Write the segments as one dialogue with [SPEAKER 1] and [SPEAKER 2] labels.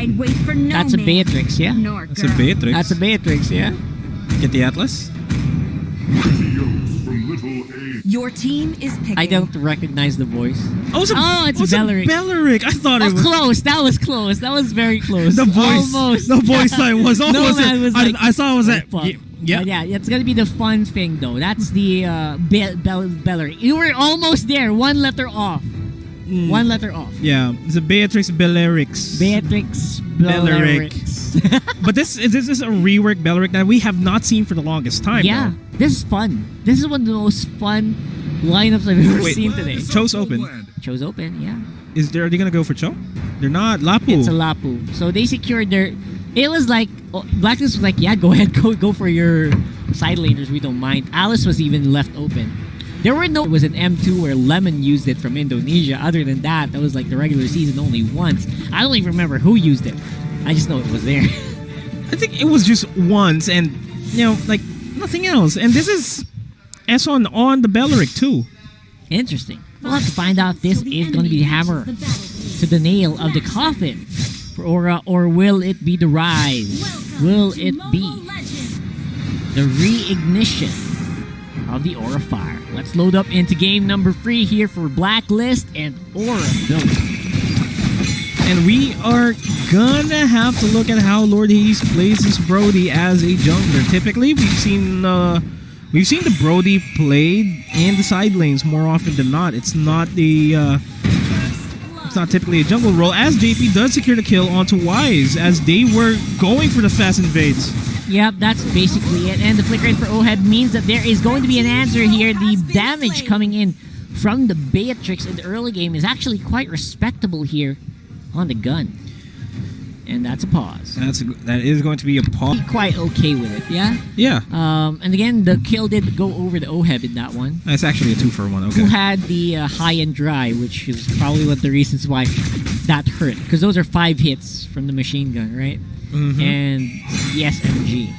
[SPEAKER 1] I'd wait for no
[SPEAKER 2] That's a
[SPEAKER 1] man,
[SPEAKER 2] Beatrix, yeah?
[SPEAKER 1] nor
[SPEAKER 3] That's a
[SPEAKER 1] girl.
[SPEAKER 3] Beatrix.
[SPEAKER 2] That's a Beatrix, yeah?
[SPEAKER 3] Get the Atlas.
[SPEAKER 1] Your team is picking.
[SPEAKER 2] I don't recognize the voice.
[SPEAKER 3] Oh,
[SPEAKER 2] it's Belleric.
[SPEAKER 3] Belleric. I thought it was
[SPEAKER 2] close. That was close. That was very close.
[SPEAKER 3] the voice.
[SPEAKER 2] Almost.
[SPEAKER 3] The voice line was almost.
[SPEAKER 2] No, man, was like,
[SPEAKER 3] I saw it was that.
[SPEAKER 2] fuck.
[SPEAKER 3] Yeah.
[SPEAKER 2] Yeah, it's gonna be the fun thing though. That's the Belleric. You were almost there. One letter off. One letter off.
[SPEAKER 3] Yeah, it's a Beatrix Bellerix.
[SPEAKER 2] Beatrix
[SPEAKER 3] Belleric.
[SPEAKER 2] Belleric.
[SPEAKER 3] But this is a reworked Belleric that we have not seen for the longest time.
[SPEAKER 2] Yeah,
[SPEAKER 3] though.
[SPEAKER 2] this is fun. This is one of the most fun lineups I've ever seen today.
[SPEAKER 3] Cho's open.
[SPEAKER 2] Cho's open, yeah.
[SPEAKER 3] Are they gonna go for Cho? They're not. Lapu.
[SPEAKER 2] It's a Lapu. So they secured their. It was like Blacklist was like, yeah, go ahead, go for your side laners. We don't mind. Alice was even left open. There were no. It was an M2 where Lemon used it from Indonesia. Other than that, that was like the regular season only once. I don't even remember who used it. I just know it was there.
[SPEAKER 3] I think it was just once, and like nothing else. And this is S on the Belleric too.
[SPEAKER 2] Interesting. We'll have to find out if this is going to be the hammer to the nail of the coffin for Aura, or will it be the rise? Will it be the reignition of the Aura fire? Let's load up into game number 3 here for Blacklist and Aura Build.
[SPEAKER 3] And we are gonna have to look at how Lord Hades plays this Brody as a jungler. Typically, we've seen the Brody played in the side lanes more often than not. It's not typically a jungle role, as JP does secure the kill onto Wise as they were going for the fast invades.
[SPEAKER 2] Yep, that's basically it. And the flicker rate for Oheb means that there is going to be an answer here. The damage coming in from the Beatrix in the early game is actually quite respectable here on the gun. And that's a pause.
[SPEAKER 3] That is going to be a pause.
[SPEAKER 2] Quite okay with it, yeah?
[SPEAKER 3] Yeah.
[SPEAKER 2] And again, the kill did go over the Oheb in that one.
[SPEAKER 3] That's actually a 2-for-1, okay.
[SPEAKER 2] Who had the high and dry, which is probably one of the reasons why that hurt. Because those are 5 hits from the machine gun, right? And the SMG,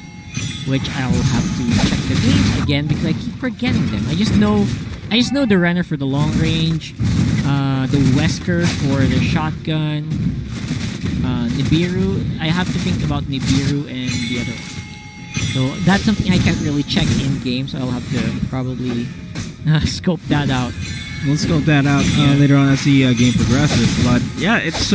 [SPEAKER 2] which I'll have to check the names again because I keep forgetting them. I just know the Renner for the long range, the Wesker for the shotgun, Nibiru. I have to think about Nibiru and the other one. So that's something I can't really check in game, so I'll have to probably scope that out.
[SPEAKER 3] We'll scope that out later on as the game progresses. But yeah, it's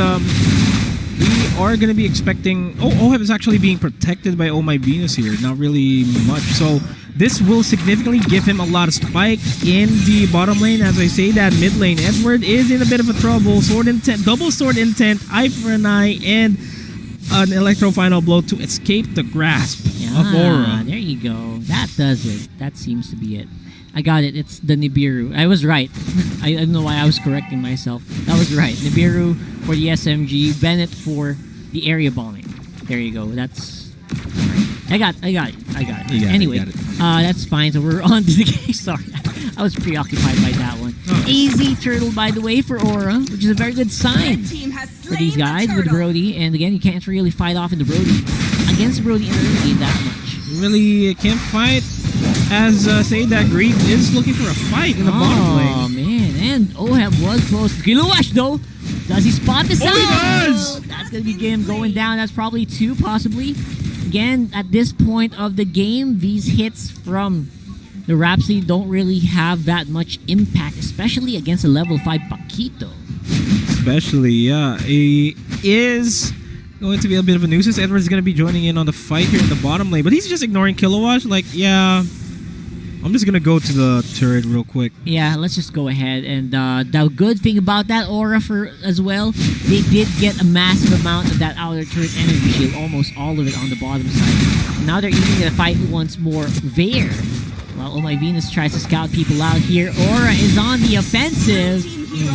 [SPEAKER 3] we are going to be expecting. Oheb is actually being protected by Oh My Venus here. Not really much. So this will significantly give him a lot of spike in the bottom lane. As I say that, mid lane, Edward is in a bit of a trouble. Sword intent, double sword intent, eye for an eye, and an electro final blow to escape the grasp of Aura.
[SPEAKER 2] There you go. That does it. That seems to be it. I got it. It's the Nibiru. I was right. I don't know why I was correcting myself. That was right. Nibiru for the SMG, Bennett for the area bombing. There you go. That's I got it. Anyway, that's fine. So we're on to the game. Sorry, I was preoccupied by that one. Easy turtle, by the way, for Aura, which is a very good sign for these guys with Brody. And again, you can't really fight off in the Brody against Brody in the early game that much.
[SPEAKER 3] You really can't fight. As say that Greek is looking for a fight in the bottom lane.
[SPEAKER 2] Oh man, and Oheb was close to Kilowash though. Does he spot this out?
[SPEAKER 3] He does!
[SPEAKER 2] That's gonna be game going down. That's probably 2 possibly. Again, at this point of the game, these hits from the Rhapsody don't really have that much impact, especially against a level 5 Paquito.
[SPEAKER 3] Especially, yeah. He is going to be a bit of a nuisance. Edward's going to be joining in on the fight here in the bottom lane, but he's just ignoring Kilowatt. Like, yeah, I'm just going to go to the turret real quick.
[SPEAKER 2] Yeah, let's just go ahead. And the good thing about that Aura as well, they did get a massive amount of that outer turret energy shield, almost all of it on the bottom side. Now they're even going to fight once more there. While Oh My Venus tries to scout people out here, Aura is on the offensive.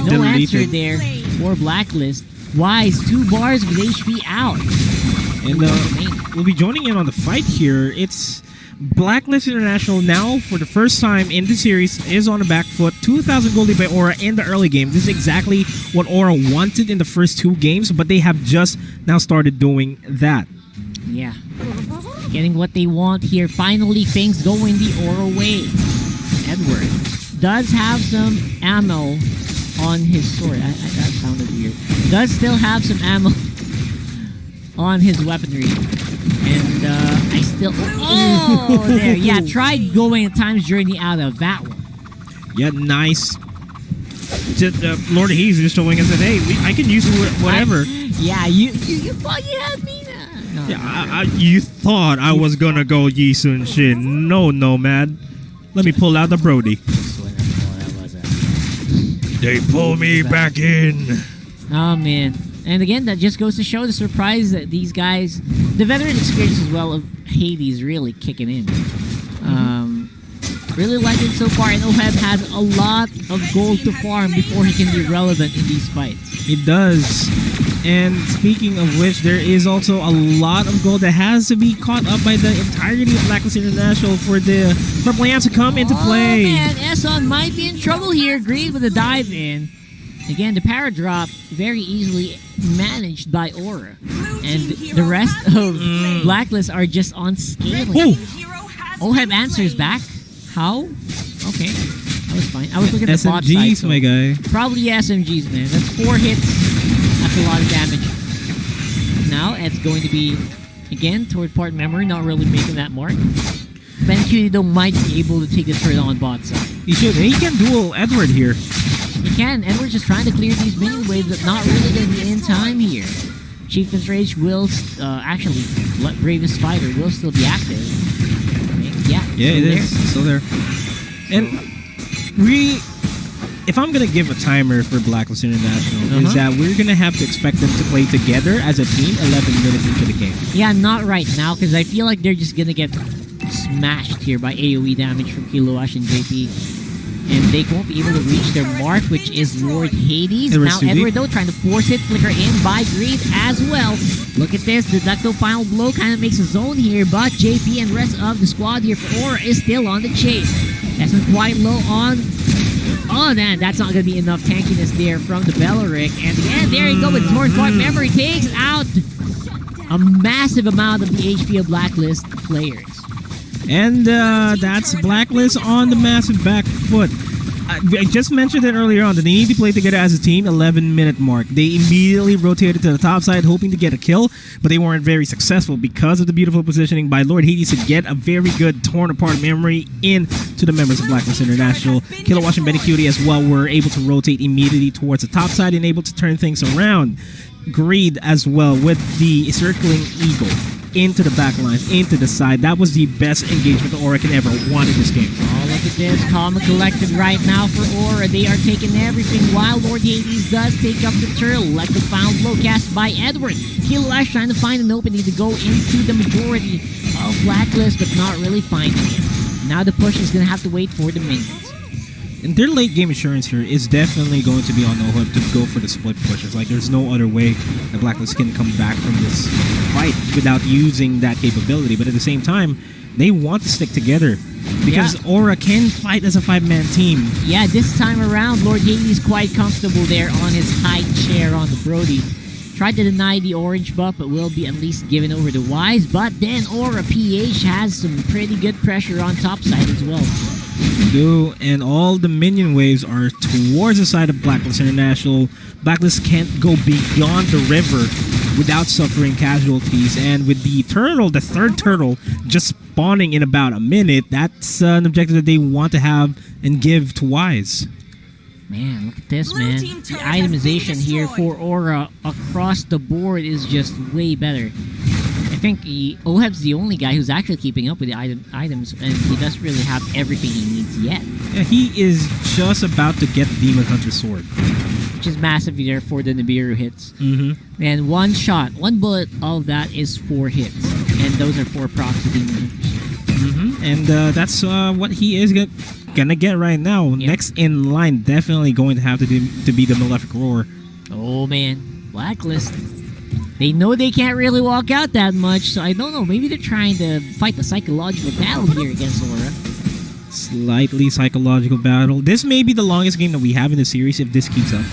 [SPEAKER 2] No answer there for Blacklist. Wise, 2 bars with HP out.
[SPEAKER 3] And we'll be joining in on the fight here. It's Blacklist International now, for the first time in the series, is on the back foot. 2,000 gold by Aura in the early game. This is exactly what Aura wanted in the first 2 games, but they have just now started doing that.
[SPEAKER 2] Yeah. Getting what they want here. Finally, things go in the Aura way. Edward does have some ammo on his sword. That sounded weird. Does still have some ammo on his weaponry. And I still... Oh, there. Yeah, tried going at times journey out of that one.
[SPEAKER 3] Yeah, nice. Lord Hayes just showing us that, hey, I can use whatever.
[SPEAKER 2] You thought you had me now. No,
[SPEAKER 3] You thought I was gonna go Yi Sun Shin. No, man. Let me pull out the Brody. They pull me back in.
[SPEAKER 2] Oh, man. And again, that just goes to show the surprise that these guys, the veteran experience as well of Hades really kicking in. Really like it so far, and Oheb has a lot of gold to farm before he can be relevant in these fights.
[SPEAKER 3] It does. And speaking of which, there is also a lot of gold that has to be caught up by the entirety of Blacklist International for plans to come into play.
[SPEAKER 2] Oh man, Esson might be in trouble here. Greed with a dive in. Again, the power drop very easily managed by Aura. And the rest of Blacklist are just on scaling. Oheb answers back. How? Okay. That was fine. I was looking at the bot side.
[SPEAKER 3] SMGs,
[SPEAKER 2] So
[SPEAKER 3] my guy.
[SPEAKER 2] probably SMGs, man. That's 4 hits. That's a lot of damage. Now, it's going to be, again, toward part memory, not really making that mark. BenQ, though, might be able to take the turret on bot side.
[SPEAKER 3] He should. He can duel Edward here.
[SPEAKER 2] He can. Edward's just trying to clear these minion waves, but not really going to be in time here. Chieftain's Rage will, actually, Bravest Spider will still be active.
[SPEAKER 3] Yeah, it is. Still there. And if I'm going to give a timer for Blacklist International, is that we're going to have to expect them to play together as a team 11 minutes into the game.
[SPEAKER 2] Yeah, not right now, because I feel like they're just going to get smashed here by AoE damage from Kiloash and JP. And they won't be able to reach their mark, which is Lord Hades. Now Edward, though, trying to force it, flicker in by Greed as well. Look at this, the Deducto Final Blow kind of makes a zone here, but JP and the rest of the squad here for Aura is still on the chase. That's quite low on... Oh, man, that's not going to be enough tankiness there from the Bellaric. And again, there you go with Torn Part Memory takes out a massive amount of the HP of Blacklist players.
[SPEAKER 3] And that's Blacklist on the massive back foot. I just mentioned it earlier on that they need to play together as a team, 11-minute mark. They immediately rotated to the top side hoping to get a kill, but they weren't very successful because of the beautiful positioning by Lord Hades to get a very good torn apart memory into the members of Blacklist International. Kilowatt and BenQ as well were able to rotate immediately towards the top side and able to turn things around. Greed as well with the circling eagle into the back lines, into the side. That was the best engagement Aura can ever want in this game.
[SPEAKER 2] Oh, look at this. Calm and collected right now for Aura. They are taking everything while Lord Hades does take up the turtle. Let the final blow cast by Edward. Kiloash trying to find an opening to go into the majority of Blacklist, but not really finding it. Now the push is going to have to wait for the minions.
[SPEAKER 3] And their late game assurance here is definitely going to be on Oheb to go for the split pushes. Like, there's no other way that Blacklist can come back from this fight without using that capability. But at the same time, they want to stick together because Aura can fight as a 5-man team.
[SPEAKER 2] Yeah, this time around, Lord Hades quite comfortable there on his high chair on the Brody. Tried to deny the orange buff, but will be at least given over to Wise. But then Aura PH has some pretty good pressure on top side as well.
[SPEAKER 3] And all the minion waves are towards the side of Blacklist International. Blacklist can't go beyond the river without suffering casualties, and with the turtle, the third turtle, just spawning in about a minute, that's an objective that they want to have and give to Wise.
[SPEAKER 2] Man, look at this, man. The itemization here for Aura across the board is just way better. I think Oheb's the only guy who's actually keeping up with the items, and he doesn't really have everything he needs yet.
[SPEAKER 3] Yeah, he is just about to get the Demon Hunter's sword,
[SPEAKER 2] which is massive there for the Nibiru hits. And one shot, one bullet of that is 4 hits, and those are 4 procs to Demon Hunters.
[SPEAKER 3] And that's what he is gonna get right now. Yep. Next in line, definitely going to have to be the Malefic Roar.
[SPEAKER 2] Oh man, Blacklist. They know they can't really walk out that much, so I don't know. Maybe they're trying to fight the psychological battle here against Aura.
[SPEAKER 3] Slightly psychological battle. This may be the longest game that we have in the series if this keeps up. Like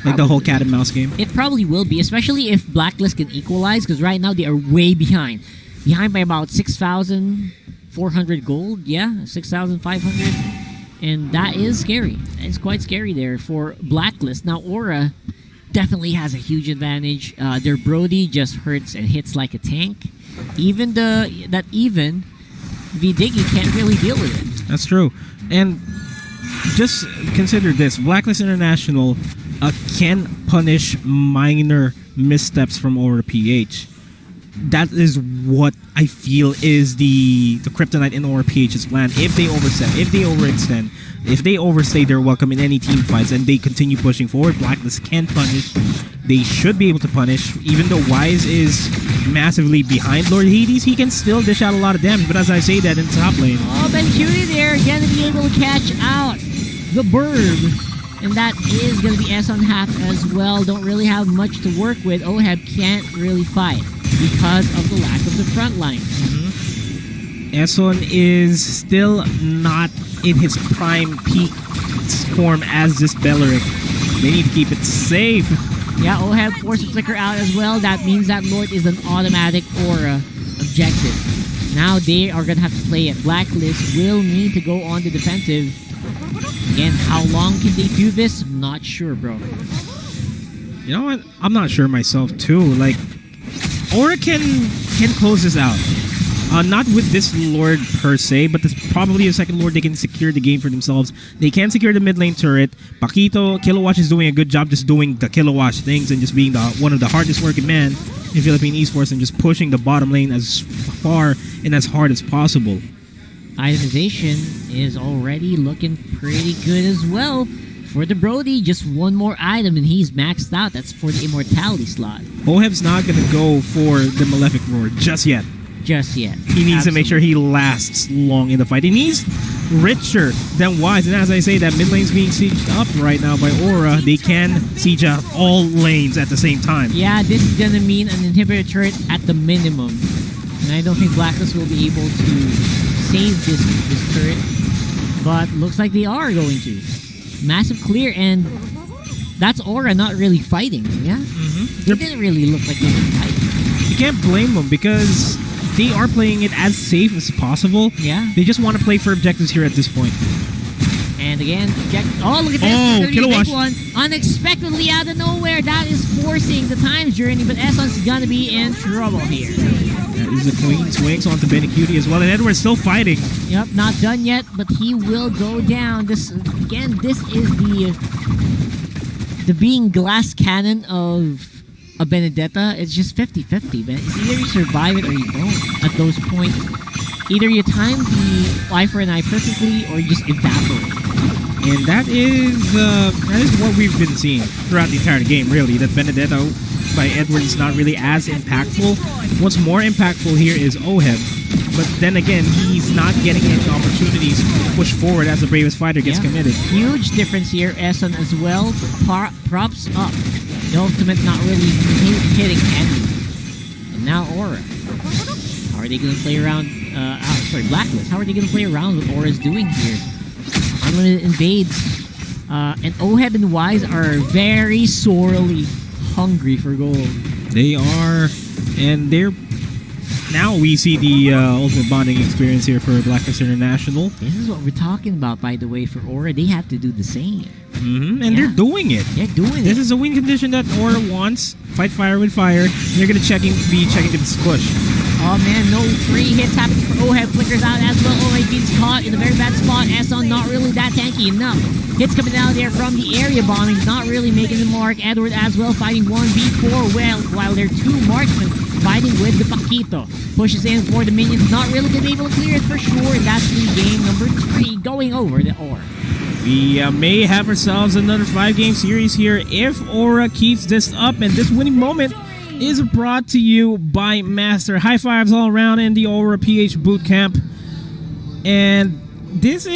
[SPEAKER 3] probably. The whole cat and mouse game.
[SPEAKER 2] It probably will be, especially if Blacklist can equalize, because right now they are way behind. Behind by about 6,400 gold. Yeah, 6,500. And that is scary. It's quite scary there for Blacklist. Now Aura definitely has a huge advantage. Their Brody just hurts and hits like a tank. Even Vidigi can't really deal with it.
[SPEAKER 3] That's true. And just consider this: Blacklist International can punish minor missteps from MLBB. That is what I feel is the kryptonite in MLBB's plan. If they overstep, if they overextend, if they overstay their welcome in any team fights and they continue pushing forward, Blacklist can punish. They should be able to punish. Even though Wise is massively behind Lord Hades, he can still dish out a lot of damage. But as I say that in top lane,
[SPEAKER 2] Oh, Ben Cutie there gonna be able to catch out the bird. And that is gonna be S on half as well. Don't really have much to work with. Oheb can't really fight because of the lack of the front line.
[SPEAKER 3] Eson is still not in his prime peak form as this Beleric. They need to keep it safe.
[SPEAKER 2] Yeah, Oheb forced to flicker out as well. That means that Lord is an automatic aura objective. Now they are gonna have to play it. Blacklist will need to go on the defensive. Again, how long can they do this? I'm not sure, bro.
[SPEAKER 3] You know what? I'm not sure myself too. Like, Aura can close this out. Not with this Lord per se, but this probably a second Lord. They can secure the game for themselves. They can secure the mid lane turret. Paquito, Kilowatch is doing a good job just doing the Kilowatch things and just being one of the hardest working men in Philippine esports and just pushing the bottom lane as far and as hard as possible.
[SPEAKER 2] Itemization is already looking pretty good as well. For the Brody, just one more item and he's maxed out. That's for the immortality slot.
[SPEAKER 3] Oheb's not going to go for the Malefic Roar just yet.
[SPEAKER 2] Just yet.
[SPEAKER 3] He needs to make sure he lasts long in the fight. He needs richer than Wise. And as I say, that mid lane's being sieged up right now by Aura. They can siege out all lanes at the same time.
[SPEAKER 2] Yeah, this is going to mean an inhibitor turret at the minimum. And I don't think Blacklist will be able to save this turret. But looks like they are going to. Massive clear, and that's Aura not really fighting, yeah? It didn't really look like they were fighting.
[SPEAKER 3] You can't blame them because they are playing it as safe as possible.
[SPEAKER 2] Yeah.
[SPEAKER 3] They just want to play for objectives here at this point.
[SPEAKER 2] And again, oh, look at this.
[SPEAKER 3] Oh,
[SPEAKER 2] 30
[SPEAKER 3] Kilowatch.
[SPEAKER 2] big one. Unexpectedly out of nowhere. That is forcing the time journey, but Esson's gonna be in trouble here.
[SPEAKER 3] That is a clean swings onto Benecutie as well, and Edward's still fighting.
[SPEAKER 2] Yep, not done yet, but he will go down. This is the being glass cannon of a Benedetta. It's just 50-50, man. It's either you survive it or you don't at those points. Either you time the eye for an eye perfectly or you just evaporate.
[SPEAKER 3] And that is what we've been seeing throughout the entire game, really. That Benedetta by Edward is not really as impactful. What's more impactful here is Oheb. But then again, he's not getting any opportunities to push forward as the bravest fighter gets committed.
[SPEAKER 2] Huge difference here. Eson as well. Props up. The ultimate not really hitting anything. And now Aura. How are they going to play around? Blacklist. How are they going to play around what Aura's doing here? Unlimited invades. And Oheb and Wise are very sorely hungry for gold.
[SPEAKER 3] They are, and they're... Now we see the ultimate bonding experience here for Blacklist International.
[SPEAKER 2] This is what we're talking about, by the way, for Aura. They have to do the same.
[SPEAKER 3] And they're doing it.
[SPEAKER 2] They're doing
[SPEAKER 3] This
[SPEAKER 2] it.
[SPEAKER 3] is a win condition that Aura wants. Fight fire with fire. They're going to be checking this push.
[SPEAKER 2] Oh man, no free hits happens for Oheb. Flickers out as well. Oheb gets caught in a very bad spot. Eson not really that tanky enough. Hits coming down there from the area bombing. Not really making the mark. Edward as well fighting 1v4 while their two marksmen fighting with the Paquito. Pushes in for the minions. Not really going to be able to clear it for sure. And that's the game number 3 going over the Aura.
[SPEAKER 3] We may have ourselves another 5-game series here if Aura keeps this up, and this winning moment is brought to you by Master. High fives all around in the Aura PH bootcamp. And this